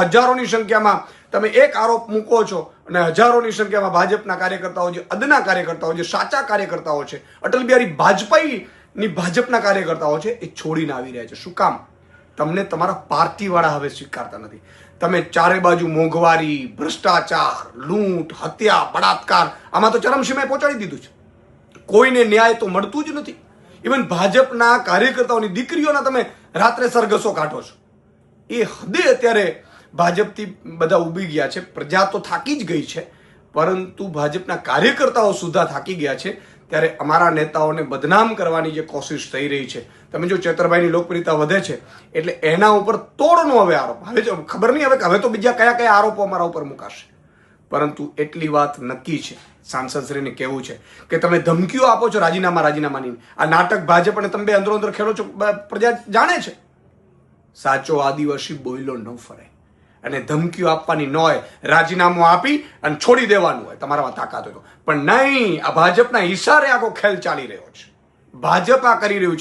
હજારોની સંખ્યામાં તમે એક આરોપ મૂકો છો અને હજારોની સંખ્યામાં ભાજપના કાર્યકર્તાઓ, જે અદના કાર્યકર્તાઓ, જે સાચા કાર્યકર્તાઓ છે, અટલ બિહારી વાજપેયીની ભાજપના કાર્યકર્તાઓ છે, એ છોડીને આવી રહ્યા છે. શું કામ? તમને તમારા પાર્ટીવાળા હવે સ્વીકારતા નથી. તમે ચારે બાજુ મોંઘવારી, ભ્રષ્ટાચાર, લૂંટ, હત્યા, બળાત્કાર, આમાં તો ચરમસીમાએ પહોંચાડી દીધું છે. કોઈને ન્યાય તો મળતું જ નથી. ઇવન ભાજપના કાર્યકર્તાઓની દીકરીઓના તમે રાત્રે સરઘસો કાઢો છો. એ હદે અત્યારે ભાજપથી બધા ઉભી ગયા છે. પ્રજા તો થાકી જ ગઈ છે, પરંતુ ભાજપના કાર્યકર્તાઓ સુધા થાકી ગયા છે. ત્યારે અમારા નેતાઓને બદનામ કરવાની જે કોશિશ થઈ રહી છે, તમે જો ચેતરભાઈની લોકપ્રિયતા વધે છે એટલે એના ઉપર તોડનો હવે આરોપ, હવે ખબર નહીં હવે તો બીજા કયા કયા આરોપો અમારા ઉપર મુકાશે. પરંતુ એટલી વાત નક્કી છે, સાંસદશ્રીને કહેવું છે કે તમે ધમકીઓ આપો છો રાજીનામાની. આ નાટક ભાજપ અને તમે બે અંદરો અંદર ખેલો છો, પ્રજા જાણે છે. સાચો આદિવાસી બોયલો ન ફરે અને ધમકીઓ આપવાની ન હોય. રાજીનામું આપી અને છોડી દેવાનું હોય તમારામાં તાકાત હોય તો. પણ નહીં, આ ભાજપના ઈશારે આખો ખેલ ચાલી રહ્યો છે. ભાજપ આ કરી રહ્યું છે.